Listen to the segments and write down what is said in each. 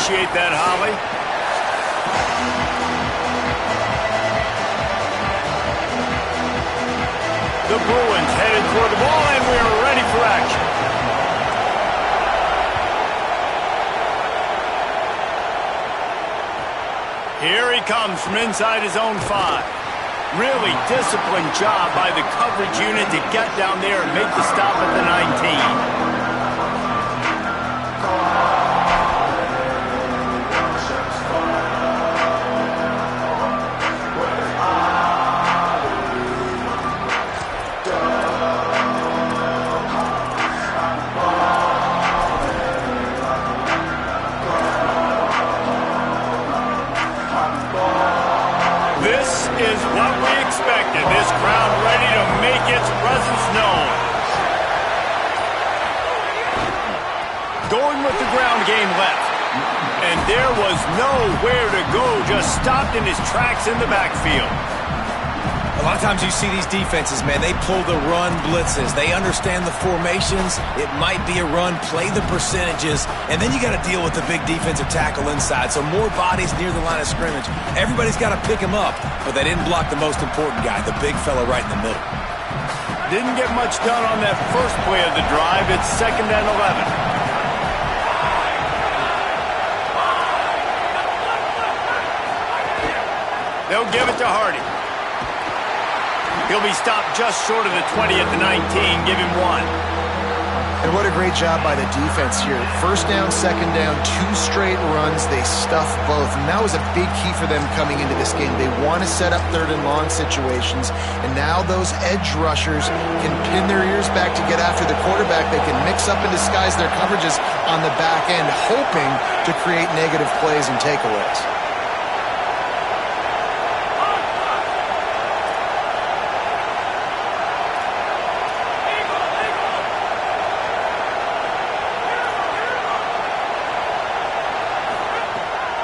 appreciate that, Holly. The Bruins headed toward the ball, and we are ready for action. Here he comes from inside his own 5. Really disciplined job by the coverage unit to get down there and make the stop at the 19. This is what we expected. This crowd ready to make its presence known. Going with the ground game left. And there was nowhere to go. Just stopped in his tracks in the backfield. A lot of times you see these defenses, man, they pull the run blitzes. They understand the formations. It might be a run, play the percentages, and then you got to deal with the big defensive tackle inside. So more bodies near the line of scrimmage. Everybody's got to pick him up, but they didn't block the most important guy, the big fella right in the middle. Didn't get much done on that first play of the drive. It's 2nd and 11. They'll give it to Hardy. He'll be stopped just short of the 20 at the 19. Give him 1. And what a great job by the defense here. 1st down, 2nd down, 2 straight runs. They stuffed both. And that was a big key for them coming into this game. They want to set up 3rd and long situations. And now those edge rushers can pin their ears back to get after the quarterback. They can mix up and disguise their coverages on the back end, hoping to create negative plays and takeaways.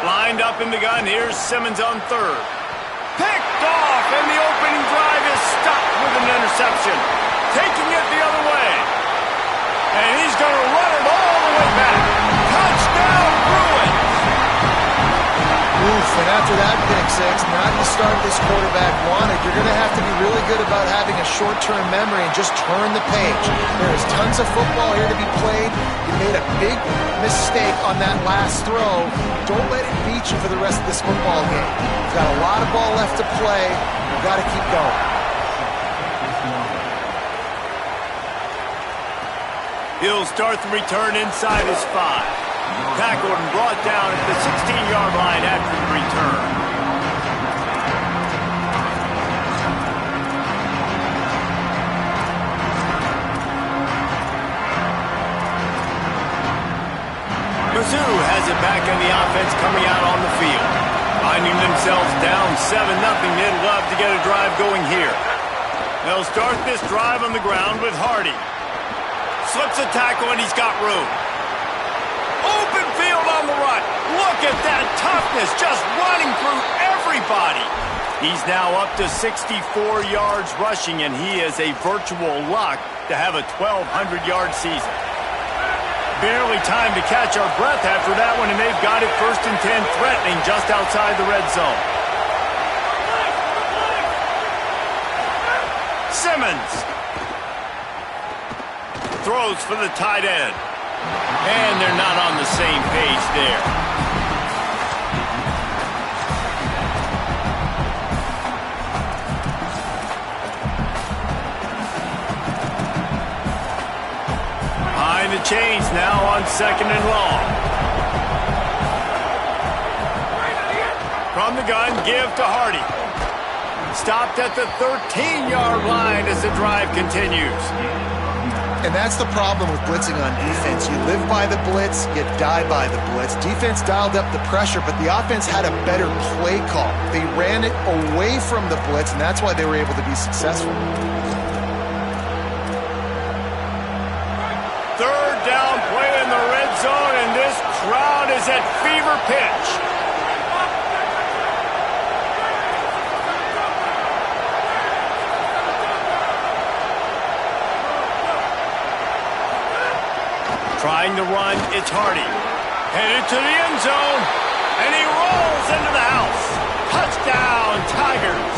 Lined up in the gun. Here's Simmons on 3rd. Picked off, and the opening drive is stopped with an interception. Taking it the other way. And he's going to run it all the way back. Touchdown, Bruins! Oof, and after that pick six, not the start this quarterback wanted. You're going to have to be really good about having a short-term memory and just turn the page. There is tons of football here to be played. You made a big mistake on that last throw. Don't let it beat you for the rest of this football game. You've got a lot of ball left to play. You've got to keep going. He'll start the return inside his 5. Tackled and brought down at the 16-yard line after the return. Mizzou has it back in the offense coming out on the field. Finding themselves down 7-0, they'd love to get a drive going here. They'll start this drive on the ground with Hardy. Slips a tackle and he's got room. Open field on the run. Look at that toughness, just running through everybody. He's now up to 64 yards rushing, and he is a virtual lock to have a 1,200-yard season. Barely time to catch our breath after that one, and they've got it 1st and 10, threatening just outside the red zone. Simmons throws for the tight end. And they're not on the same page there. Behind the chains now on 2nd and long. From the gun, give to Hardy. Stopped at the 13-yard line as the drive continues. And that's the problem with blitzing on defense. You live by the blitz, you die by the blitz. Defense dialed up the pressure, but the offense had a better play call. They ran it away from the blitz, and that's why they were able to be successful. 3rd down play in the red zone, and this crowd is at fever pitch. Trying to run, it's Hardy. Headed to the end zone, and he rolls into the house. Touchdown, Tigers.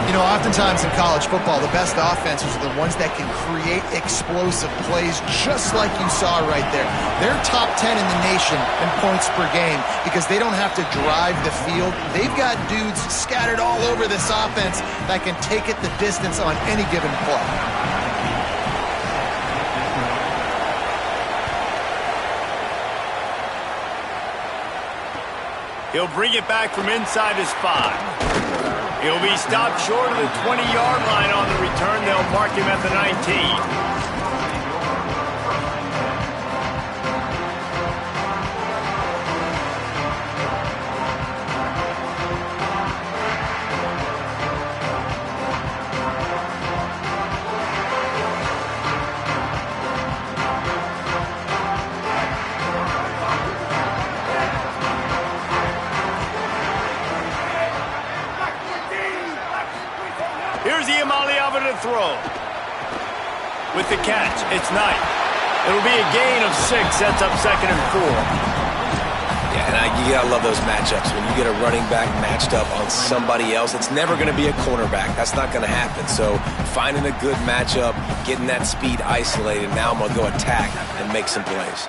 You know, oftentimes in college football, the best offenses are the ones that can create explosive plays, just like you saw right there. They're top 10 in the nation in points per game because they don't have to drive the field. They've got dudes scattered all over this offense that can take it the distance on any given play. He'll bring it back from inside his 5. He'll be stopped short of the 20-yard line on the return. They'll mark him at the 19. Throw. With the catch, it's Knight. It'll be a gain of 6, sets up 2nd and 4. Yeah, and you gotta love those matchups. When you get a running back matched up on somebody else, it's never gonna be a cornerback. That's not gonna happen. So finding a good matchup, getting that speed isolated, now I'm gonna go attack and make some plays.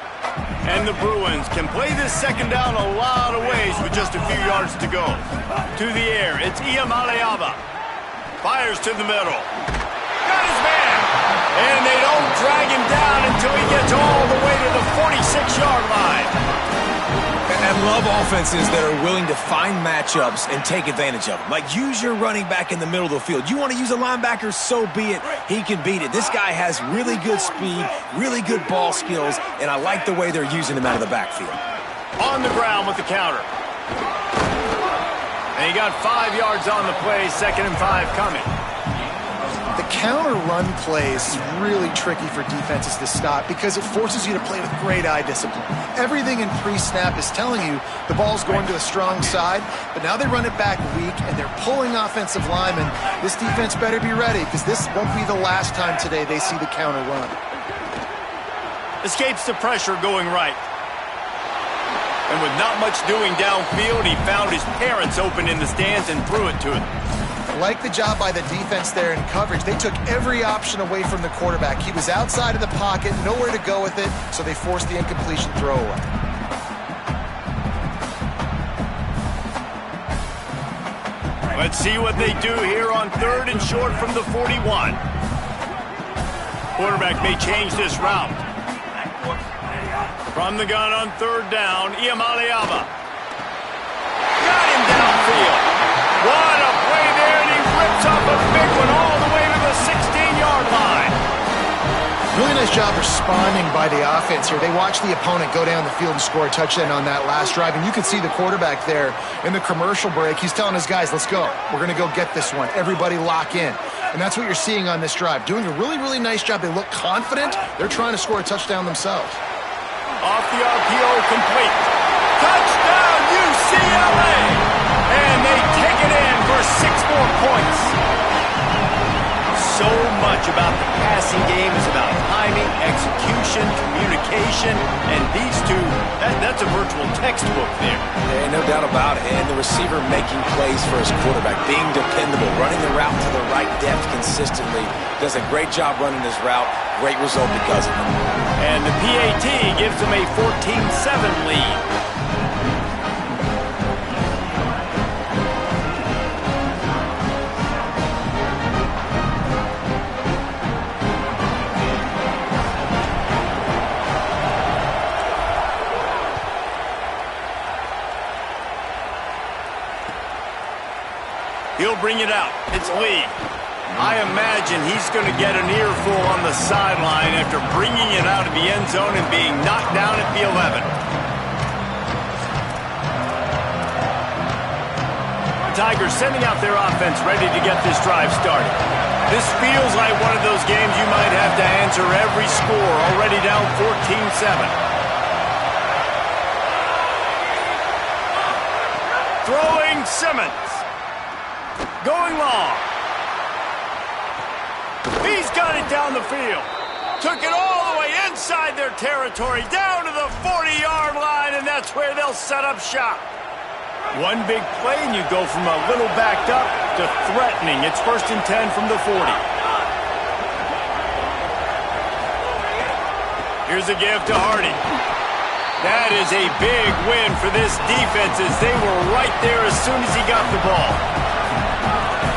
And the Bruins can play this 2nd down a lot of ways with just a few yards to go. To the air, it's Iamaleava. Fires to the middle. Got his man. And they don't drag him down until he gets all the way to the 46-yard line. And love offenses that are willing to find matchups and take advantage of them. Like, use your running back in the middle of the field. You want to use a linebacker, so be it. He can beat it. This guy has really good speed, really good ball skills, and I like the way they're using him out of the backfield. On the ground with the counter. And he got 5 yards on the play, 2nd and 5 coming. The counter run play is really tricky for defenses to stop because it forces you to play with great eye discipline. Everything in pre-snap is telling you the ball's going to a strong side, but now they run it back weak and they're pulling offensive linemen. This defense better be ready because this won't be the last time today they see the counter run. Escapes the pressure going right. And with not much doing downfield, he found his parents open in the stands and threw it to him. Like the job by the defense there in coverage. They took every option away from the quarterback. He was outside of the pocket, nowhere to go with it, so they forced the incompletion throwaway. Let's see what they do here on 3rd and short from the 41. Quarterback may change this route. From the gun on 3rd down, Iamaleava. Got him downfield. What a play there, and he rips up a big one all the way to the 16-yard line. Really nice job responding by the offense here. They watched the opponent go down the field and score a touchdown on that last drive, and you can see the quarterback there in the commercial break. He's telling his guys, let's go. We're going to go get this one. Everybody lock in. And that's what you're seeing on this drive. Doing a really, really nice job. They look confident. They're trying to score a touchdown themselves. Off the RPO, complete. Touchdown, UCLA! And they take it in for 6 more points. So much about the passing game is about timing, execution, communication, and these two, that's a virtual textbook there. Yeah, no doubt about it. And the receiver making plays for his quarterback, being dependable, running the route to the right depth consistently. Does a great job running his route. Great result because of it. And the PAT gives them a 14-7 lead. He'll bring it out. It's Lee. I imagine he's going to get an earful on the sideline after bringing it out of the end zone and being knocked down at the 11. Tigers sending out their offense ready to get this drive started. This feels like one of those games you might have to answer every score, already down 14-7. Throwing Simmons. Going long. He's got it down the field. Took it all the way inside their territory, down to the the 40-yard line, and that's where they'll set up shop. One big play, and you go from a little backed up to threatening. It's 1st and 10 from the 40. Here's a give to Hardy. That is a big win for this defense as they were right there as soon as he got the ball.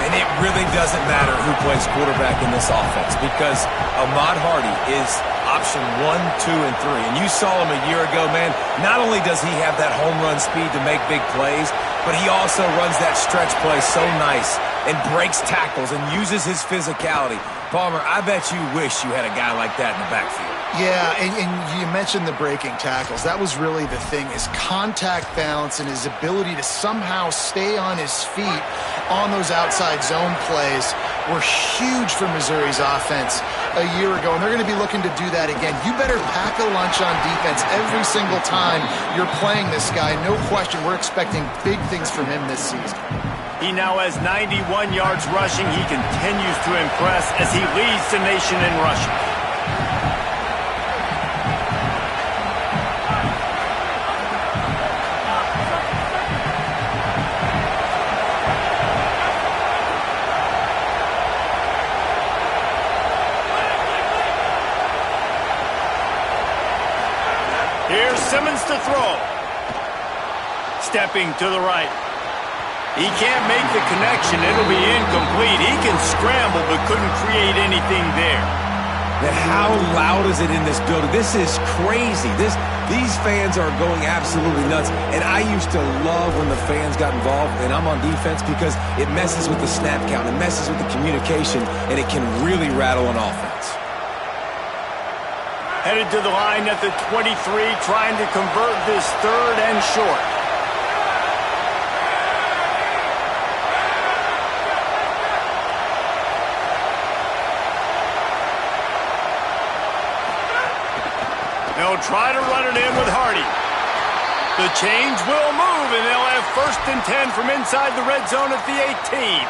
And it really doesn't matter who plays quarterback in this offense because Ahmad Hardy is option 1, 2, and 3. And you saw him a year ago, man. Not only does he have that home run speed to make big plays, but he also runs that stretch play so nice and breaks tackles and uses his physicality. Palmer, I bet you wish you had a guy like that in the backfield. Yeah, and you mentioned the breaking tackles. That was really the thing, his contact balance and his ability to somehow stay on his feet on those outside zone plays were huge for Missouri's offense a year ago, and they're going to be looking to do that again. You better pack a lunch on defense every single time you're playing this guy. No question, we're expecting big things from him this season. He now has 91 yards rushing. He continues to impress as he leads the nation in rushing. Here's Simmons to throw. Stepping to the right. He can't make the connection. It'll be incomplete. He can scramble but couldn't create anything there. Now, how loud is it in this building? This is crazy. These fans are going absolutely nuts. And I used to love when the fans got involved, and I'm on defense because it messes with the snap count. It messes with the communication, and it can really rattle an offense. Headed to the line at the 23, trying to convert this 3rd and short. They'll try to run it in with Hardy. The change will move, and they'll have 1st and 10 from inside the red zone at the 18.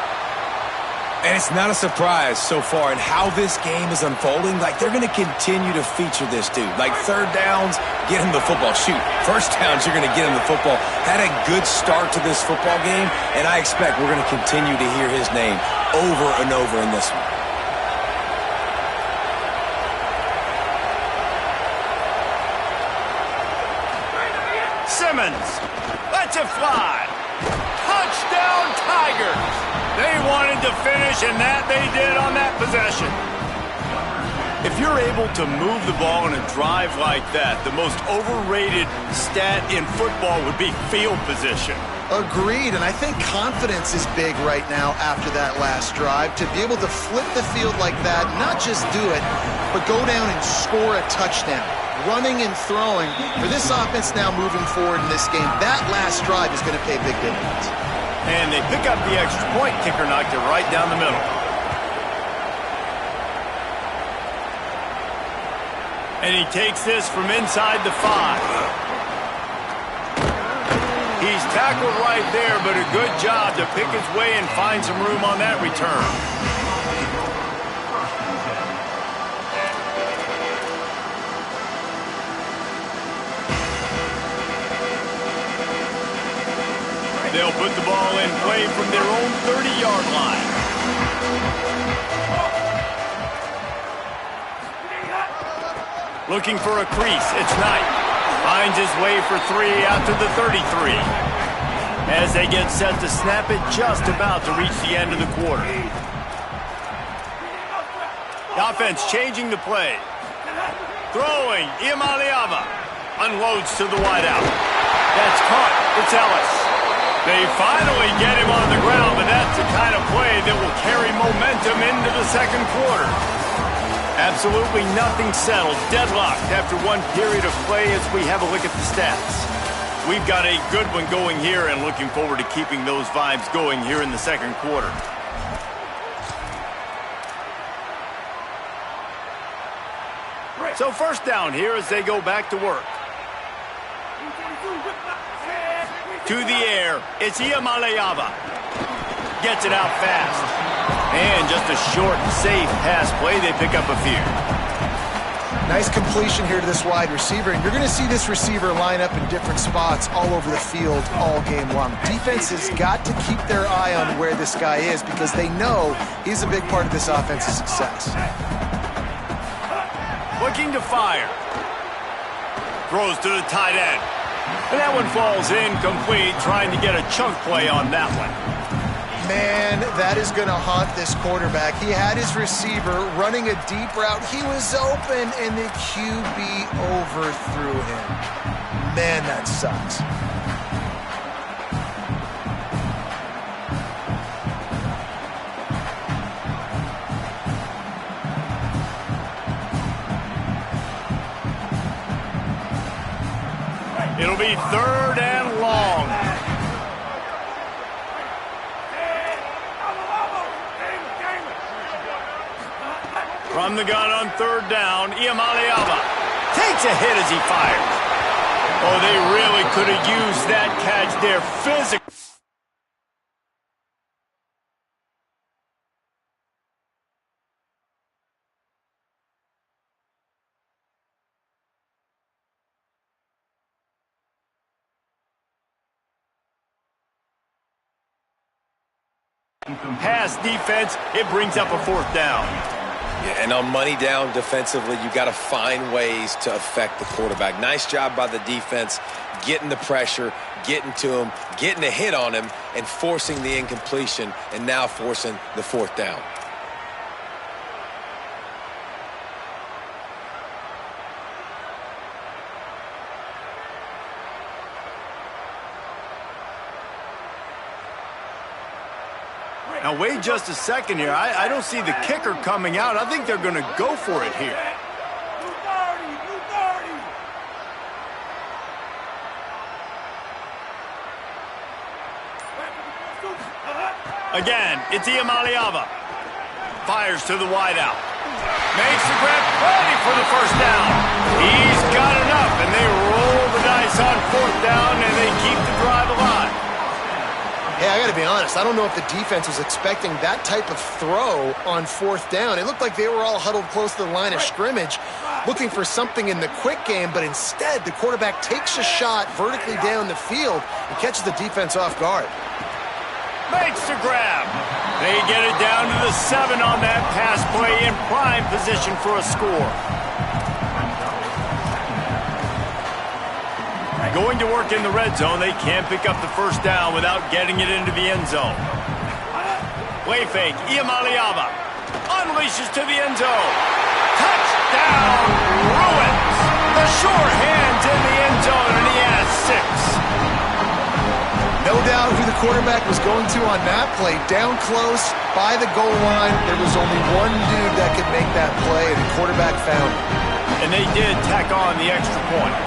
And it's not a surprise so far in how this game is unfolding. Like, they're going to continue to feature this dude. Like, 3rd downs, get him the football. Shoot, 1st downs, you're going to get him the football. Had a good start to this football game, and I expect we're going to continue to hear his name over and over in this one. Simmons lets it fly. Touchdown, Tigers. They wanted to finish, and that they did on that possession. If you're able to move the ball in a drive like that, the most overrated stat in football would be field position. Agreed, and I think confidence is big right now after that last drive. To be able to flip the field like that, not just do it, but go down and score a touchdown. Running and throwing for this offense now moving forward in this game. That last drive is going to pay big dividends. And they pick up the extra point. Kicker knocked it right down the middle. And he takes this from inside the 5. He's tackled right there, but a good job to pick his way and find some room on that return. They'll put the ball in play from their own 30-yard line. Looking for a crease. It's Knight. Finds his way for 3 out to the 33. As they get set to snap it, just about to reach the end of the quarter. The offense changing the play. Throwing. Iamaleava unloads to the wideout. That's caught. It's Ellis. They finally get him on the ground, but that's the kind of play that will carry momentum into the 2nd quarter. Absolutely nothing settled. Deadlocked after one period of play as we have a look at the stats. We've got a good one going here and looking forward to keeping those vibes going here in the 2nd quarter. So 1st down here as they go back to work. To the air, it's Iamaleava. Gets it out fast. And just a short, safe pass play, they pick up a few. Nice completion here to this wide receiver, and you're going to see this receiver line up in different spots all over the field all game long. Defense has got to keep their eye on where this guy is because they know he's a big part of this offense's success. Looking to fire. Throws to the tight end. And that one falls incomplete, trying to get a chunk play on that one. Man, that is going to haunt this quarterback. He had his receiver running a deep route. He was open, and the QB overthrew him. Man, that sucks. It'll be 3rd and long. From the gun on 3rd down, Iamaleava takes a hit as he fires. Oh, they really could have used that catch there physically. Pass defense, it brings up a 4th down. Yeah, and on money down defensively, you got to find ways to affect the quarterback. Nice job by the defense, getting the pressure, getting to him, getting a hit on him, and forcing the incompletion, and now forcing the 4th down. Now, wait just a second here. I don't see the kicker coming out. I think they're going to go for it here. Again, it's Iamaleava. Fires to the wideout. Makes the grab, ready for the 1st down. He's got enough, and they roll the dice on 4th down, and they keep the drive alive. Hey, I got to be honest. I don't know if the defense was expecting that type of throw on 4th down. It looked like they were all huddled close to the line of scrimmage, looking for something in the quick game, but instead the quarterback takes a shot vertically down the field and catches the defense off guard. Makes the grab. They get it down to the 7 on that pass play in prime position for a score. Going to work in the red zone, they can't pick up the 1st down without getting it into the end zone. Play fake, Iamaleava unleashes to the end zone. Touchdown, Bruins. The sure hands in the end zone, and he has 6. No doubt who the quarterback was going to on that play. Down close, by the goal line, there was only one dude that could make that play, and the quarterback found it. And they did tack on the extra point.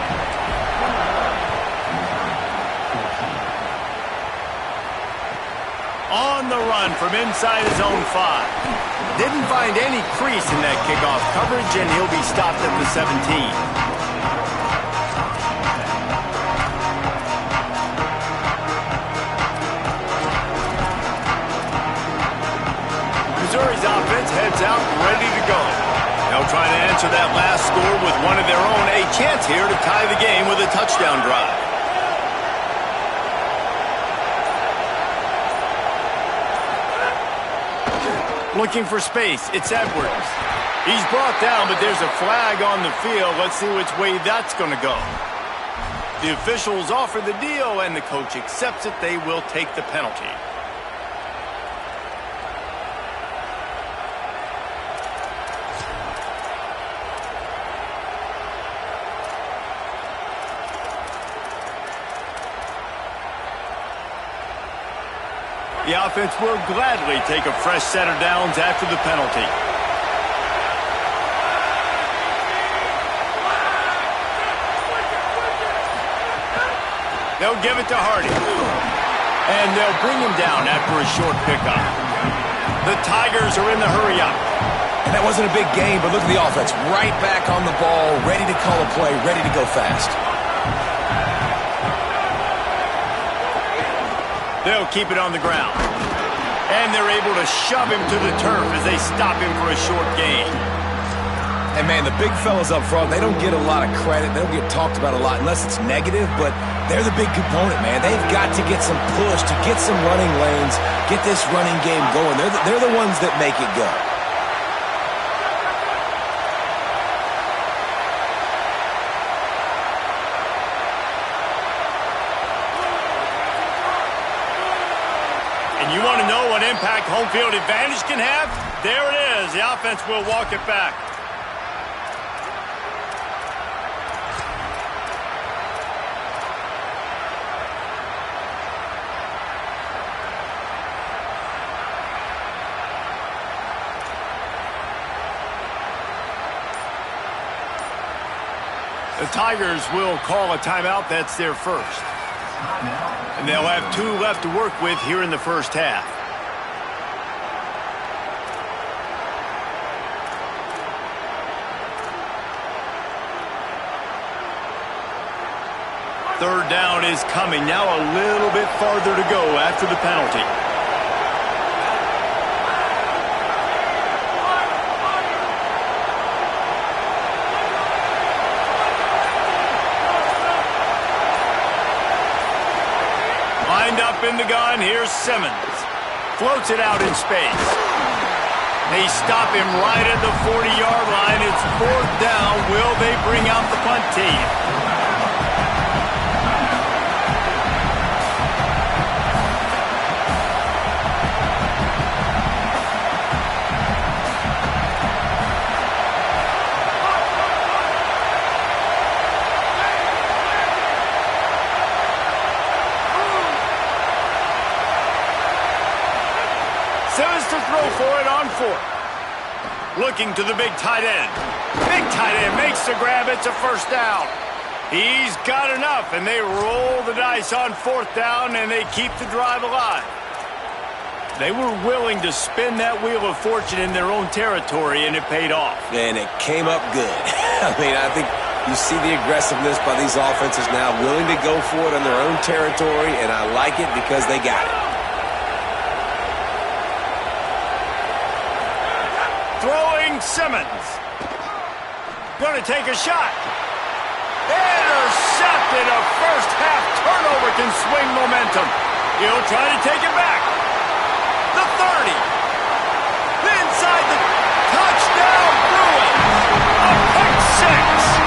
On the run from inside his own 5. Didn't find any crease in that kickoff coverage, and he'll be stopped at the 17. Missouri's offense heads out ready to go. They'll try to answer that last score with one of their own. A chance here to tie the game with a touchdown drive. Looking for space, it's Edwards. He's brought down, but there's a flag on the field. Let's see which way that's going to go. The officials offer the deal, and the coach accepts it. They will take the penalty. The offense will gladly take a fresh set of downs after the penalty. They'll give it to Hardy. And they'll bring him down after a short pickup. The Tigers are in the hurry-up. And that wasn't a big game, but look at the offense. Right back on the ball, ready to call a play, ready to go fast. They'll keep it on the ground. And they're able to shove him to the turf as they stop him for a short gain. And, man, the big fellas up front, they don't get a lot of credit. They don't get talked about a lot unless it's negative, but they're the big component, man. They've got to get some push, to get some running lanes, get this running game going. They're the ones that make it go. And you want to know what impact home field advantage can have? There it is. The offense will walk it back. The Tigers will call a timeout. That's their first. And they'll have 2 left to work with here in the first half. Third down is coming. Now a little bit farther to go after the penalty. Up in the gun, here's Simmons. Floats it out in space. They stop him right at the 40-yard line. It's 4th down. Will they bring out the punt team? Simmons to throw for it on 4th. Looking to the big tight end. Big tight end makes the grab. It's a first down. He's got enough, and they roll the dice on 4th down, and they keep the drive alive. They were willing to spin that wheel of fortune in their own territory, and it paid off. And it came up good. I mean, I think you see the aggressiveness by these offenses now, willing to go for it on their own territory, and I like it because they got it. Throwing Simmons. Going to take a shot. Intercepted. A first half turnover can swing momentum. He'll try to take it back. The 30. Inside the touchdown Bruins. A pick 6.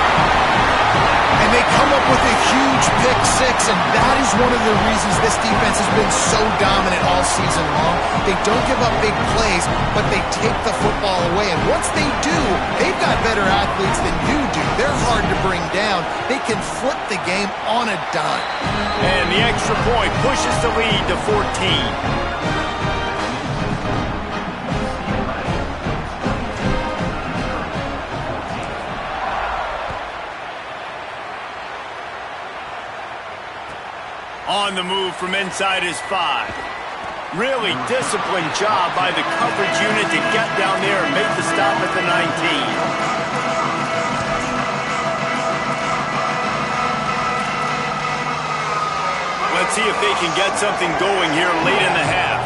And they come up with a huge pick 6, and that is one of the reasons this defense has been so dominant all season long. They don't give up big plays, but they take the football away. And once they do, they've got better athletes than you do. They're hard to bring down. They can flip the game on a dime. And the extra point pushes the lead to 14. On the move from inside his 5. Really disciplined job by the coverage unit to get down there and make the stop at the 19. Let's see if they can get something going here late in the half.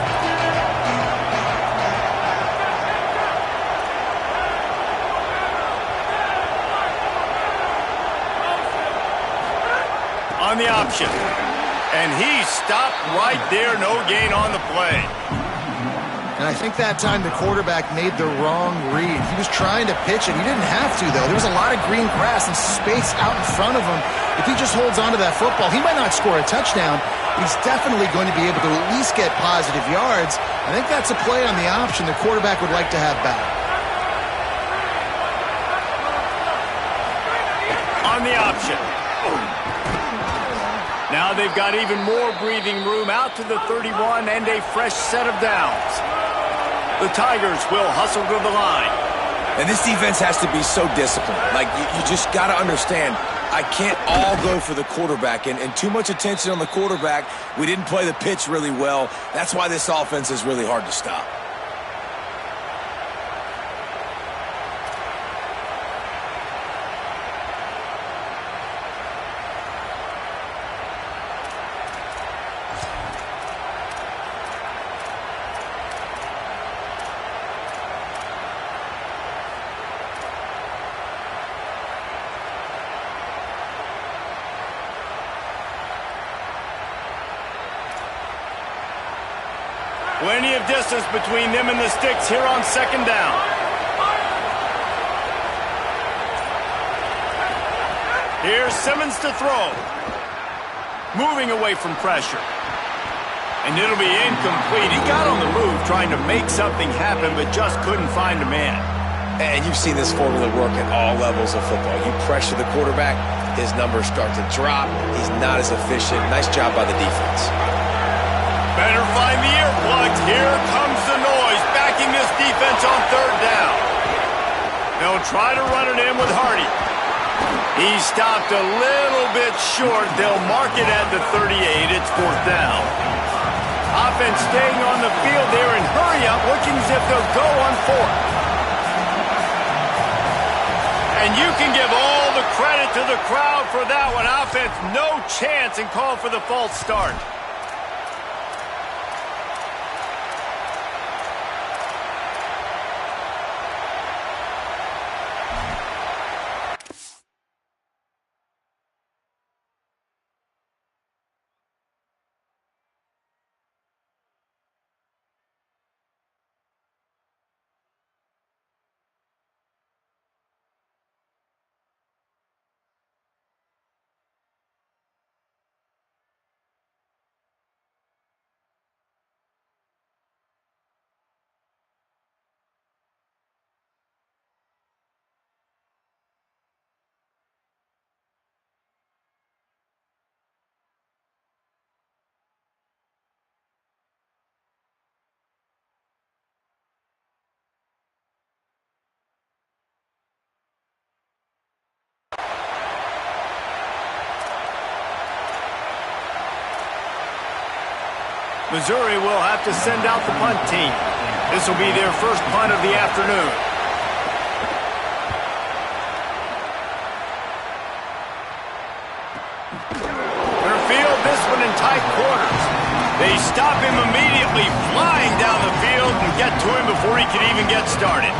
On the option. And he stopped right there, no gain on the play. And I think that time the quarterback made the wrong read. He was trying to pitch it. He didn't have to, though. There was a lot of green grass and space out in front of him. If he just holds on to that football, he might not score a touchdown. He's definitely going to be able to at least get positive yards. I think that's a play on the option the quarterback would like to have back. On the option. Now they've got even more breathing room out to the 31 and a fresh set of downs. The Tigers will hustle to the line. And this defense has to be so disciplined. Like, you just got to understand, I can't all go for the quarterback. And too much attention on the quarterback. We didn't play the pitch really well. That's why this offense is really hard to stop. Plenty of distance between them and the sticks here on second down. Here's Simmons to throw. Moving away from pressure. And it'll be incomplete. He got on the move trying to make something happen, but just couldn't find a man. And you've seen this formula work at all levels of football. You pressure the quarterback, his numbers start to drop. He's not as efficient. Nice job by the defense. Better find the earplugs. Here comes the noise, backing this defense on third down. They'll try to run it in with Hardy. He stopped a little bit short. They'll mark it at the 38. It's fourth down. Offense staying on the field there and hurry up, looking as if they'll go on fourth. And you can give all the credit to the crowd for that one. Offense, no chance, and call for the false start. Missouri will have to send out the punt team. This will be their first punt of the afternoon. They'll field this one in tight quarters. They stop him immediately, flying down the field, and get to him before he can even get started.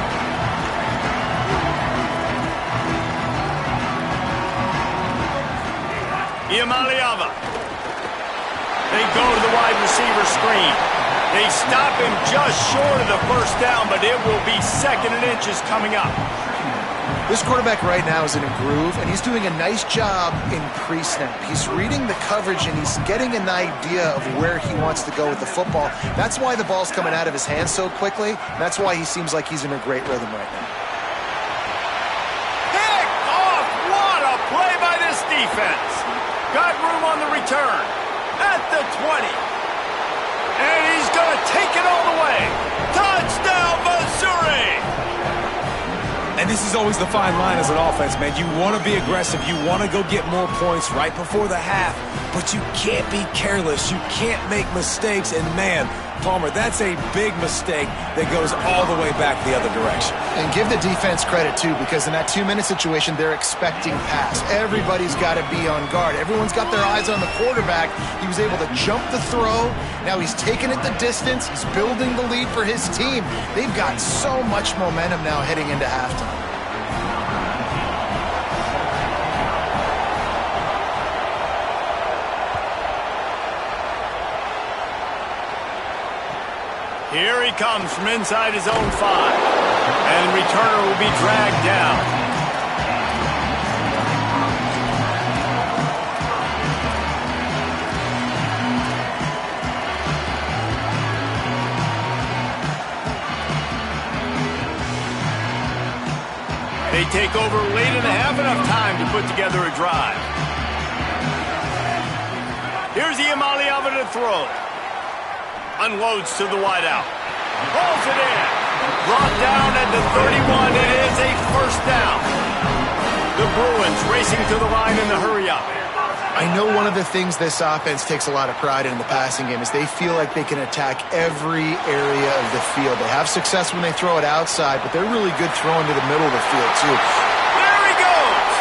Iamaleava. They go to the wide receiver screen. They stop him just short of the first down, but it will be second and inches coming up. This quarterback right now is in a groove, and he's doing a nice job in pre-snap. He's reading the coverage, and he's getting an idea of where he wants to go with the football. That's why the ball's coming out of his hands so quickly. That's why he seems like he's in a great rhythm right now. Picked off! What a play by this defense! Got room on the return. At the 20. And he's going to take it all the way. Touchdown, Missouri! And this is always the fine line as an offense, man. You want to be aggressive. You want to go get more points right before the half, but you can't be careless. You can't make mistakes. And, man, Palmer, that's a big mistake that goes all the way back the other direction. And give the defense credit, too, because in that 2-minute situation, they're expecting pass. Everybody's got to be on guard. Everyone's got their eyes on the quarterback. He was able to jump the throw. Now he's taking it the distance. He's building the lead for his team. They've got so much momentum now heading into halftime. Here he comes from inside his own 5. And the returner will be dragged down. They take over late and have enough time to put together a drive. Here's Iamaleava to throw. Unloads to the wideout. Pulls it in. Brought down at the 31. It is a first down. The Bruins racing to the line in the hurry-up. I know one of the things this offense takes a lot of pride in the passing game is they feel like they can attack every area of the field. They have success when they throw it outside, but they're really good throwing to the middle of the field, too. There he goes!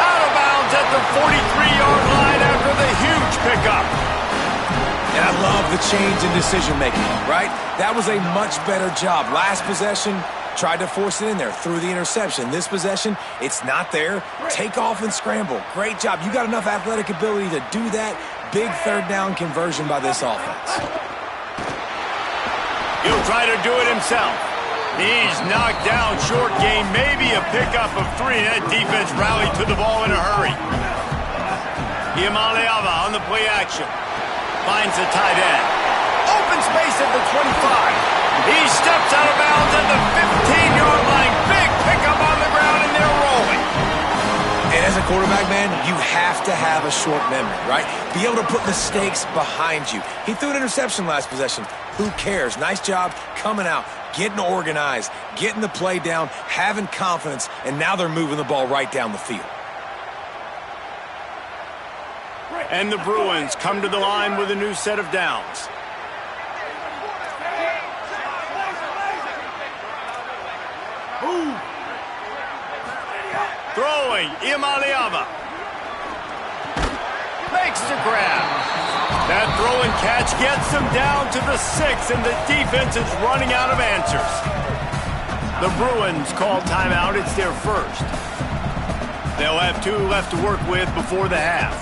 Out of bounds at the 43-yard line after the huge pickup. And I love the change in decision-making, right? That was a much better job. Last possession, tried to force it in there, threw the interception. This possession, it's not there. Take off and scramble. Great job. You got enough athletic ability to do that. Big third down conversion by this offense. He'll try to do it himself. He's knocked down, short gain, maybe a pickup of 3. That defense rallied to the ball in a hurry. Iamaleava on the play action. Finds the tight end. Open space at the 25. He steps out of bounds at the 15-yard line. Big pickup on the ground, and they're rolling. And as a quarterback, man, you have to have a short memory, right? Be able to put mistakes behind you. He threw an interception last possession. Who cares? Nice job coming out, getting organized, getting the play down, having confidence, and now they're moving the ball right down the field. And the Bruins come to the line with a new set of downs. Throwing, Iamaleava. Makes the grab. That throw and catch gets them down to the 6, and the defense is running out of answers. The Bruins call timeout. It's their first. They'll have 2 left to work with before the half.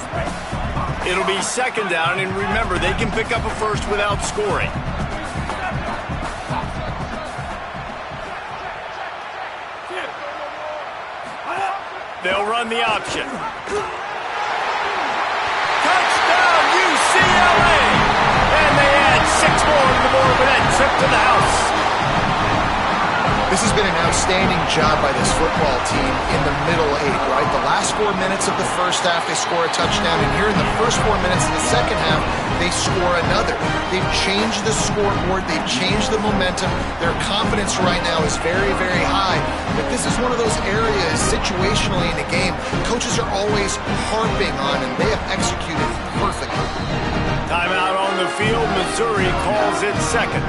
It'll be second down, and remember, they can pick up a first without scoring. They'll run the option. Touchdown, UCLA! And they add 6 more to the board with that trip to the house. This has been an outstanding job by this football team in the middle 8, right? The last 4 minutes of the first half, they score a touchdown, and here in the first 4 minutes of the second half, they score another. They've changed the scoreboard. They've changed the momentum. Their confidence right now is very, very high. But this is one of those areas situationally in a game coaches are always harping on, and they have executed perfectly. Timeout on the field. Missouri calls it second.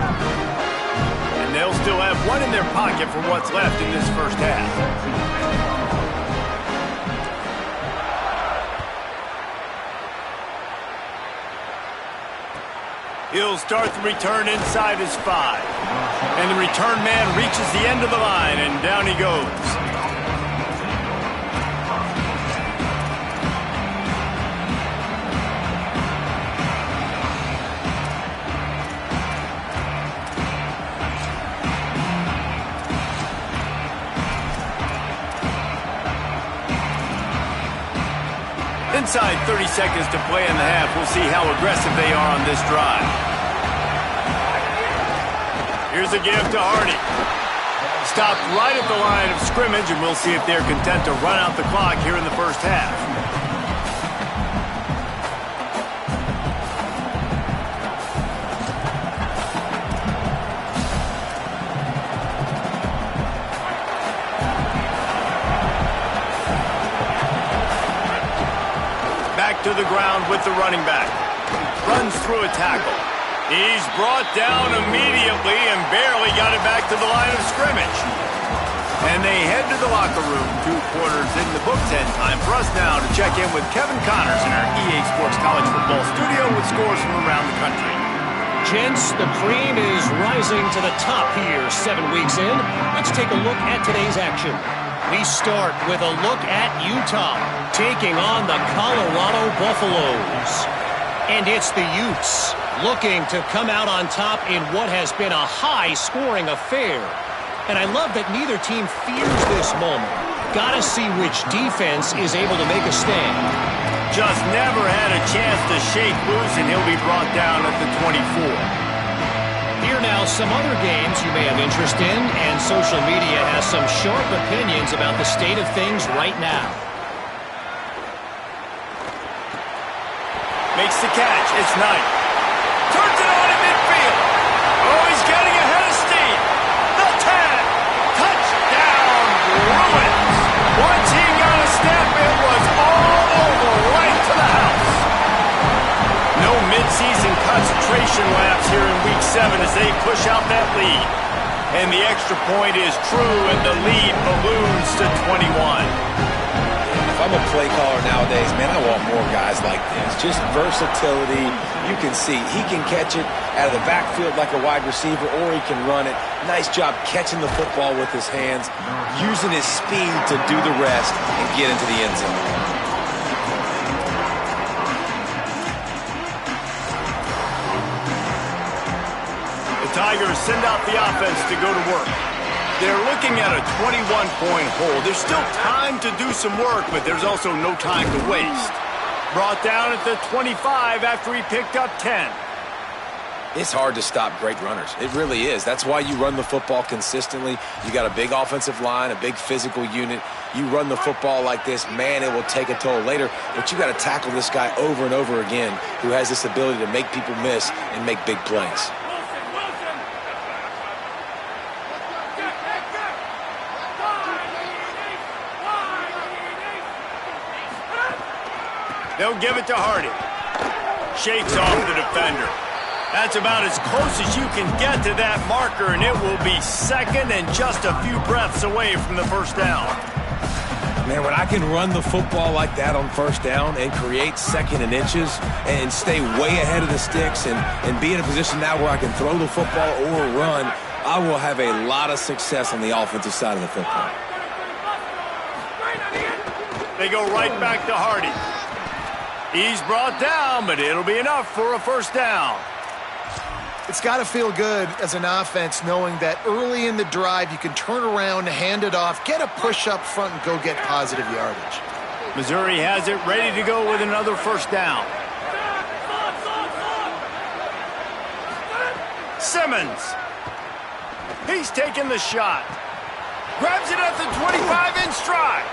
And they'll still have 1 in their pocket for what's left in this first half. He'll start the return inside his 5. And the return man reaches the end of the line, and down he goes. Inside 30 seconds to play in the half. We'll see how aggressive they are on this drive. Here's a give to Hardy. Stopped right at the line of scrimmage, and we'll see if they're content to run out the clock here in the first half. To the ground with the running back. Runs through a tackle. He's brought down immediately and barely got it back to the line of scrimmage. And they head to the locker room. 2 quarters in the books, and time for us now to check in with Kevin Connors in our EA Sports College Football studio with scores from around the country. Gents, the cream is rising to the top here 7 weeks in. Let's take a look at today's action. We start with a look at Utah taking on the Colorado Buffaloes. And it's the Utes looking to come out on top in what has been a high-scoring affair. And I love that neither team fears this moment. Gotta see which defense is able to make a stand. Just never had a chance to shake loose, and he'll be brought down at the 24. Here now some other games you may have interest in, and social media has some sharp opinions about the state of things right now. Makes the catch. It's Knight. Turns it on in midfield. Oh, he's getting ahead of steam. The 10. Touchdown, Bruins. Once he got a step, it was all over right to the house. No midseason concentration laps here in Week 7 as they push out that lead. And the extra point is true, and the lead balloons to 21. If I'm a play caller nowadays, man, I want more guys like this. Just versatility. You can see he can catch it out of the backfield like a wide receiver, or he can run it. Nice job catching the football with his hands, using his speed to do the rest and get into the end zone. The Tigers coordinators send out the offense to go to work. They're looking at a 21-point hold. There's still time to do some work, but there's also no time to waste. Brought down at the 25 after he picked up 10. It's hard to stop great runners. It really is. That's why you run the football consistently. You got a big offensive line, a big physical unit. You run the football like this, man, it will take a toll later. But you got to tackle this guy over and over again who has this ability to make people miss and make big plays. They'll give it to Hardy. Shakes off the defender. That's about as close as you can get to that marker, and it will be second and just a few breaths away from the first down. Man, when I can run the football like that on first down and create second and inches and stay way ahead of the sticks and be in a position now where I can throw the football or run, I will have a lot of success on the offensive side of the football. They go right back to Hardy. He's brought down, but it'll be enough for a first down. It's got to feel good as an offense knowing that early in the drive you can turn around, hand it off, get a push up front, and go get positive yardage. Missouri has it ready to go with another first down. Simmons. He's taking the shot. Grabs it at the 25 in stride.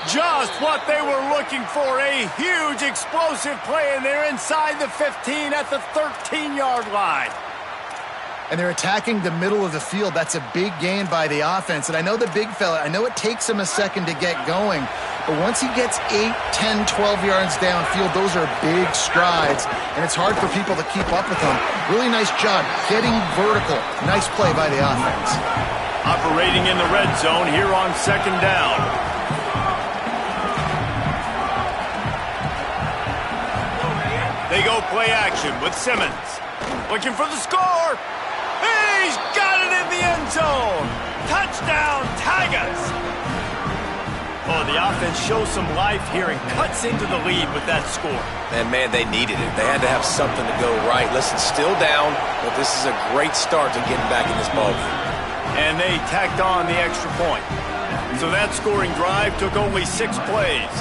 Just what they were looking for, a huge explosive play, and they're inside the 15 at the 13-yard line. And they're attacking the middle of the field. That's a big gain by the offense. And I know the big fella, I know it takes him a second to get going, but once he gets 8, 10, 12 yards downfield, those are big strides, and it's hard for people to keep up with them. Really nice job getting vertical. Nice play by the offense. Operating in the red zone here on second down. They go play action with Simmons. Looking for the score. He's got it in the end zone. Touchdown, Tigers. Oh, the offense shows some life here and cuts into the lead with that score. And, man, they needed it. They had to have something to go right. Listen, still down, but this is a great start to getting back in this ballgame. And they tacked on the extra point. So that scoring drive took only 6 plays.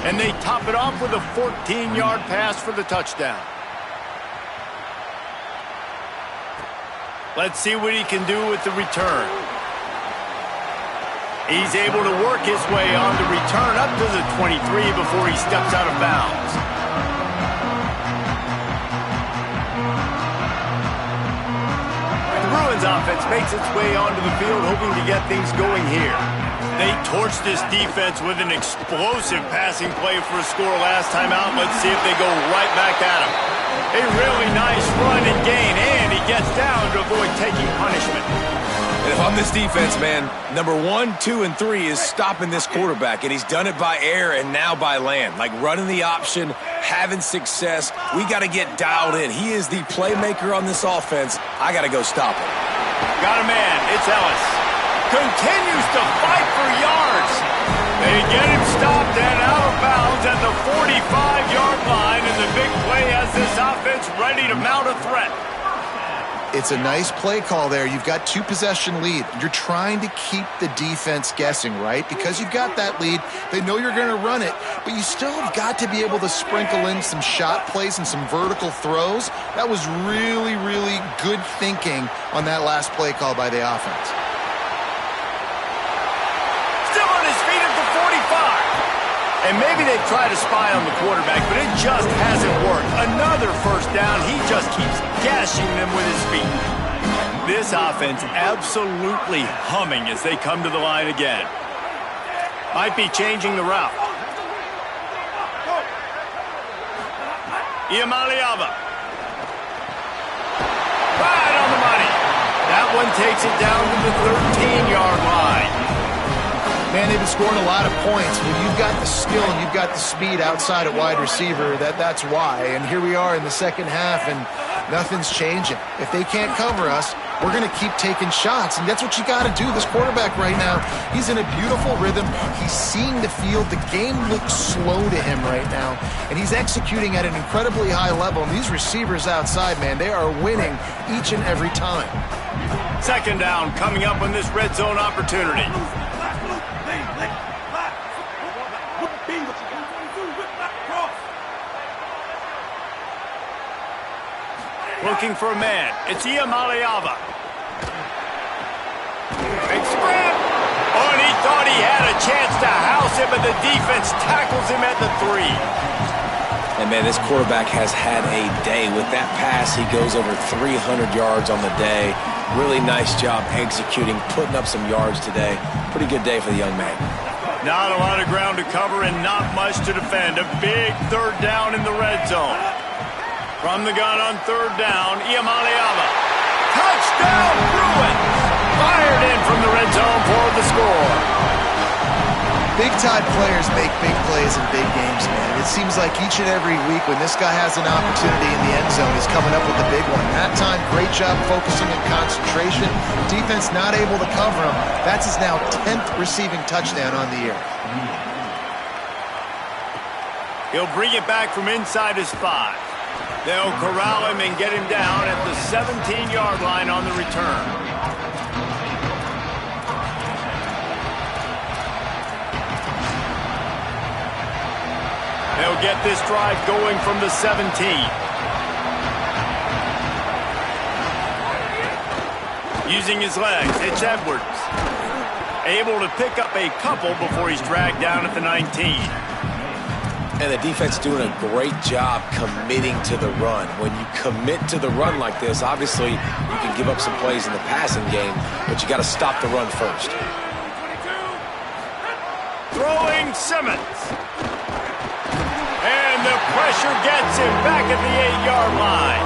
And they top it off with a 14-yard pass for the touchdown. Let's see what he can do with the return. He's able to work his way on the return up to the 23 before he steps out of bounds. The Bruins offense makes its way onto the field, hoping to get things going here. They torched this defense with an explosive passing play for a score last time out. Let's see if they go right back at him. A really nice run and gain, and he gets down to avoid taking punishment. And if I'm this defense, man, number 1, 2, and 3 is stopping this quarterback, and he's done it by air and now by land. Like running the option, having success. We got to get dialed in. He is the playmaker on this offense. I got to go stop him. Got a man. It's Ellis. Continues to fight for yards. They get him stopped and out of bounds at the 45-yard line, and the big play has this offense ready to mount a threat. It's a nice play call there. You've got 2-possession lead. You're trying to keep the defense guessing, right? Because you've got that lead. They know you're going to run it, but you still have got to be able to sprinkle in some shot plays and some vertical throws. That was really, really good thinking on that last play call by the offense. And maybe they try to spy on the quarterback, but it just hasn't worked. Another first down. He just keeps gashing them with his feet. This offense absolutely humming as they come to the line again. Might be changing the route. Iamaleava. Right on the money. That one takes it down to the 13-yard line. Man, they've been scoring a lot of points. When you've got the skill and you've got the speed outside at wide receiver, that's why. And here we are in the second half, and nothing's changing. If they can't cover us, we're going to keep taking shots, and that's what you got to do. This quarterback right now, he's in a beautiful rhythm. He's seeing the field. The game looks slow to him right now, and he's executing at an incredibly high level. And these receivers outside, man, they are winning each and every time. Second down coming up on this red zone opportunity. Looking for a man. It's Iamaleava. Big scrap. Oh, and he thought he had a chance to house it, but the defense tackles him at the 3. And, man, this quarterback has had a day. With that pass, he goes over 300 yards on the day. Really nice job executing, putting up some yards today. Pretty good day for the young man. Not a lot of ground to cover and not much to defend. A big third down in the red zone. From the gun on third down, Iamaleava. Touchdown, Bruins! Fired in from the red zone for the score. Big-time players make big plays in big games, man. It seems like each and every week when this guy has an opportunity in the end zone, he's coming up with a big one. That time, great job focusing and concentration. Defense not able to cover him. That's his now 10th receiving touchdown on the year. He'll bring it back from inside his 5. They'll corral him and get him down at the 17-yard line on the return. They'll get this drive going from the 17. Using his legs, it's Edwards. Able to pick up a couple before he's dragged down at the 19. And the defense doing a great job committing to the run. When you commit to the run like this, obviously you can give up some plays in the passing game, but you got to stop the run first. Throwing Simmons. And the pressure gets him back at the 8-yard line.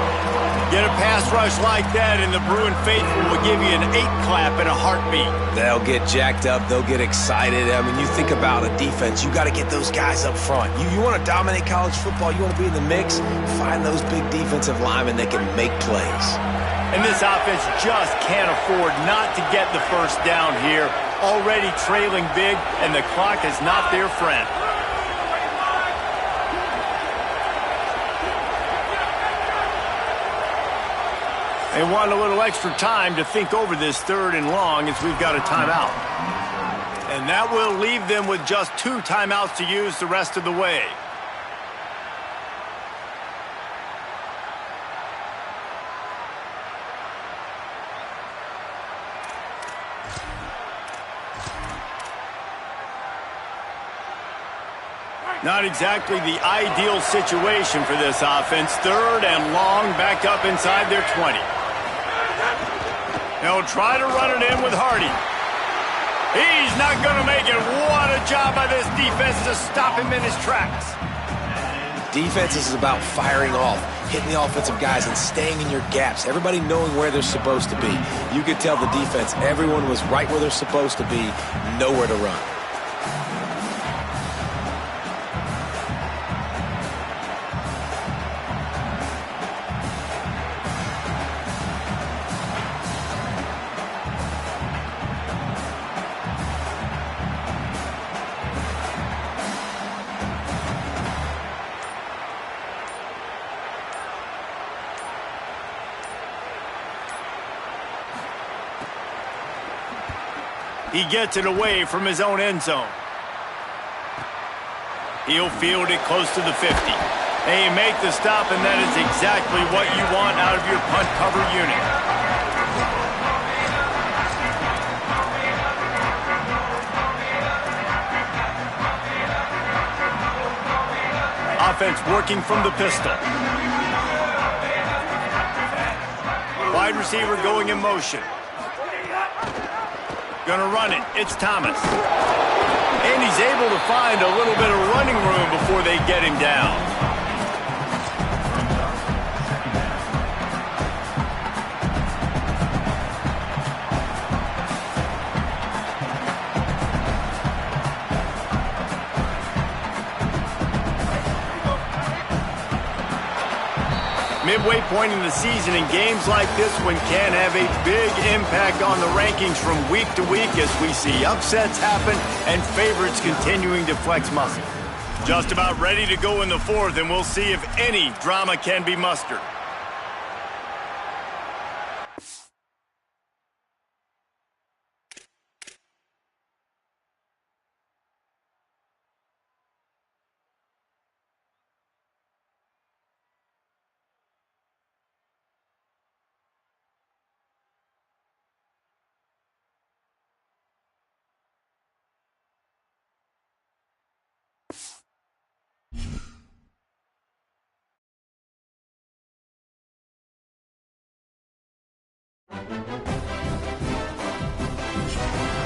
Get a pass rush like that, and the Bruin faithful will give you an 8-clap in a heartbeat. They'll get jacked up. They'll get excited. I mean, you think about a defense, you got to get those guys up front. You want to dominate college football, you want to be in the mix, find those big defensive linemen that can make plays. And this offense just can't afford not to get the first down here. Already trailing big, and the clock is not their friend. They want a little extra time to think over this third and long as we've got a timeout. And that will leave them with just 2 timeouts to use the rest of the way. Not exactly the ideal situation for this offense. Third and long, back up inside their 20. They'll try to run it in with Hardy. He's not going to make it. What a job by this defense to stop him in his tracks. Defense is about firing off, hitting the offensive guys and staying in your gaps. Everybody knowing where they're supposed to be. You could tell the defense, everyone was right where they're supposed to be, nowhere to run. He gets it away from his own end zone. He'll field it close to the 50. They make the stop, and that is exactly what you want out of your punt cover unit. Offense working from the pistol. Wide receiver going in motion. Gonna run it. It's Thomas. And he's able to find a little bit of running room before they get him down. Midway point in the season, and games like this one can have a big impact on the rankings from week to week as we see upsets happen and favorites continuing to flex muscle. Just about ready to go in the 4th, and we'll see if any drama can be mustered. it.